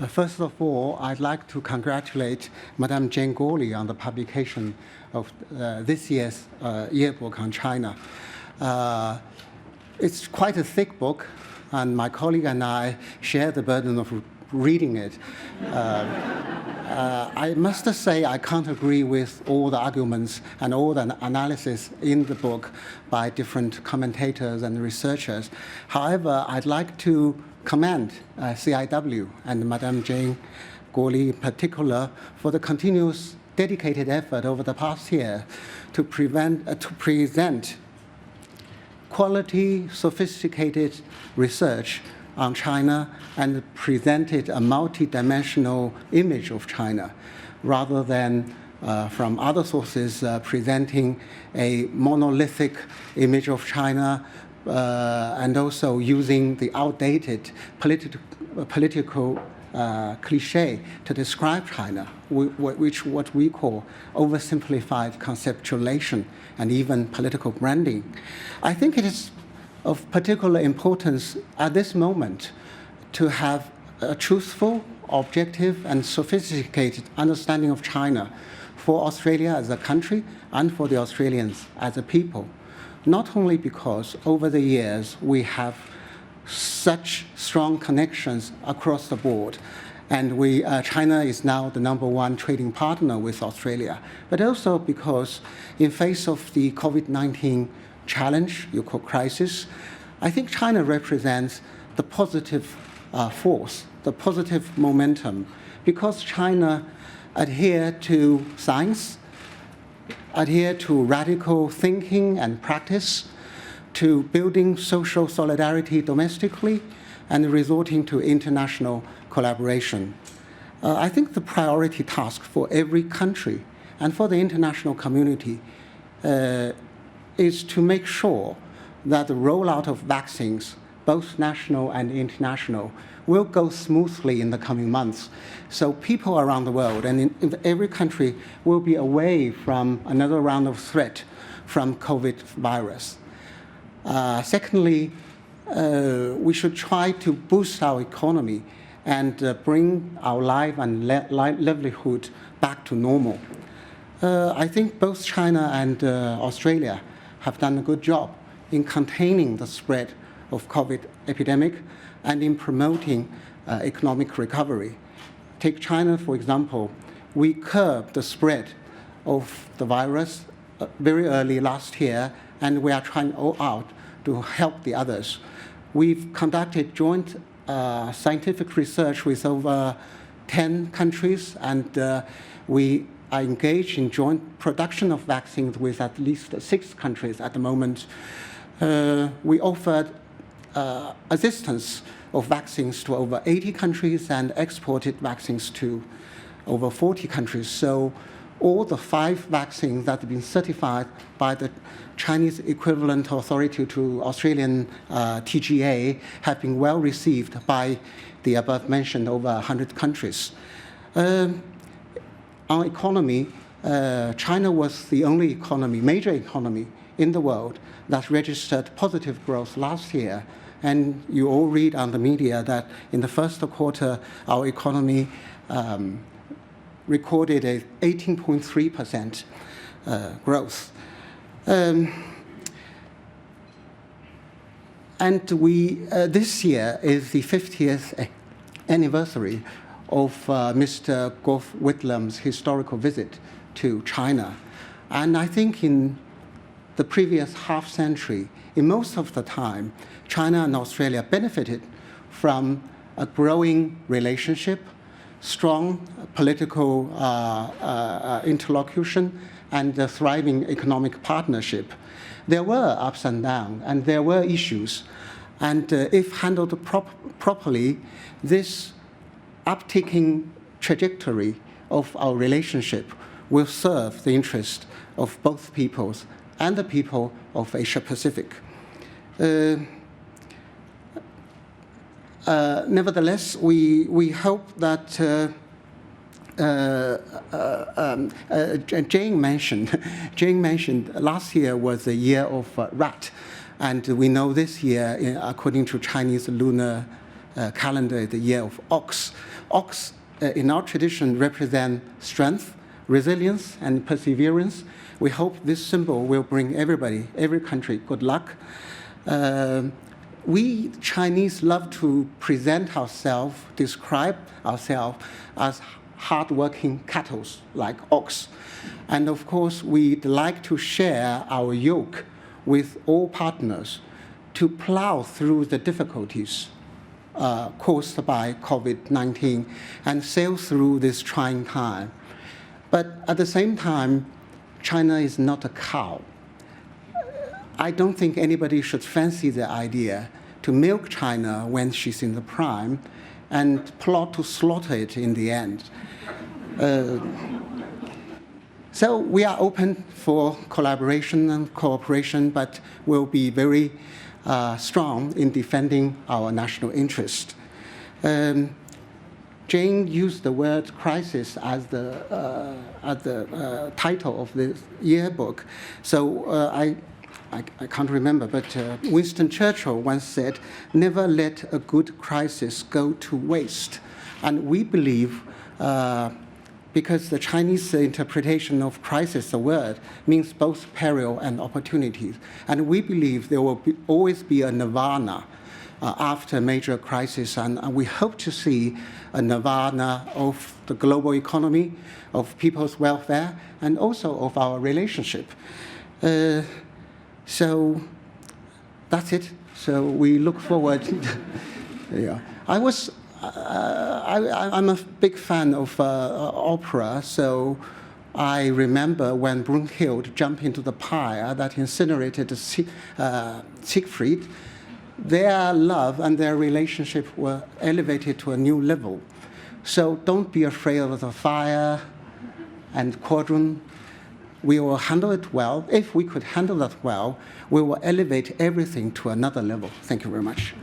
First of all, I'd like to congratulate Madame Jane Gawley on the publication of this year's yearbook on China. It's quite a thick book, and my colleague and I share the burden of reading it. I must say I can't agree with all the arguments and all the analysis in the book by different commentators and researchers. However, I'd like to commend CIW and Madame Jane Gawley in particular for the continuous dedicated effort over the past year to present quality, sophisticated research on China and presented a multidimensional image of China rather than from other sources presenting a monolithic image of China and also using the outdated political cliche to describe China, which what we call oversimplified conceptualization and even political branding. I think it is of particular importance at this moment to have a truthful, objective, and sophisticated understanding of China for Australia as a country and for the Australians as a people. Not only because over the years we have such strong connections across the board, and China is now the #1 trading partner with Australia, but also because in face of the COVID-19 challenge, you call crisis, I think China represents the positive force, the positive momentum, because China adhere to science, adhere to radical thinking and practice, to building social solidarity domestically, and resorting to international collaboration. I think the priority task for every country and for the international community is to make sure that the rollout of vaccines, both national and international, will go smoothly in the coming months. So people around the world and in every country will be away from another round of threat from COVID virus. Secondly, we should try to boost our economy and bring our life and livelihood back to normal. I think both China and Australia have done a good job in containing the spread of COVID epidemic and in promoting economic recovery. Take China, for example. We curbed the spread of the virus very early last year, and we are trying all out to help the others. We've conducted joint scientific research with over 10 countries, and we are engaged in joint production of vaccines with at least 6 countries at the moment. We offered assistance of vaccines to over 80 countries and exported vaccines to over 40 countries. So all the 5 vaccines that have been certified by the Chinese equivalent authority to Australian TGA have been well received by the above mentioned over 100 countries. On economy, China was the only major economy in the world that registered positive growth last year. And you all read on the media that in the first quarter, our economy recorded a 18.3% growth. And this year is the 50th anniversary of Mr. Gough Whitlam's historical visit to China. And I think in the previous half century, in most of the time, China and Australia benefited from a growing relationship, strong political interlocution, and a thriving economic partnership. There were ups and downs, and there were issues. And if handled properly, this upticking trajectory of our relationship will serve the interest of both peoples and the people of Asia Pacific. Nevertheless, we hope that Jane mentioned last year was the year of rat, and we know this year, according to Chinese lunar calendar, the year of ox. Ox, in our tradition, represent strength, resilience, and perseverance. We hope this symbol will bring everybody, every country, good luck. We Chinese love to present ourselves, describe ourselves as hardworking cattle, like ox. And of course, we'd like to share our yoke with all partners to plow through the difficulties caused by COVID-19 and sail through this trying time. But at the same time, China is not a cow. I don't think anybody should fancy the idea to milk China when she's in the prime and plot to slaughter it in the end. So we are open for collaboration and cooperation, but we'll be very strong in defending our national interest. Jane used the word crisis as the title of the yearbook. So I can't remember, but Winston Churchill once said, "Never let a good crisis go to waste." And we believe, because the Chinese interpretation of crisis, the word, means both peril and opportunities. And we believe there will always be a nirvana after major crisis, and we hope to see a nirvana of the global economy, of people's welfare, and also of our relationship. So that's it. So we look forward. Yeah. I'm a big fan of opera, so I remember when Brunhild jumped into the pyre that incinerated Siegfried, their love and their relationship were elevated to a new level. So don't be afraid of the fire and cauldron. We will handle it well. If we could handle that well, we will elevate everything to another level. Thank you very much.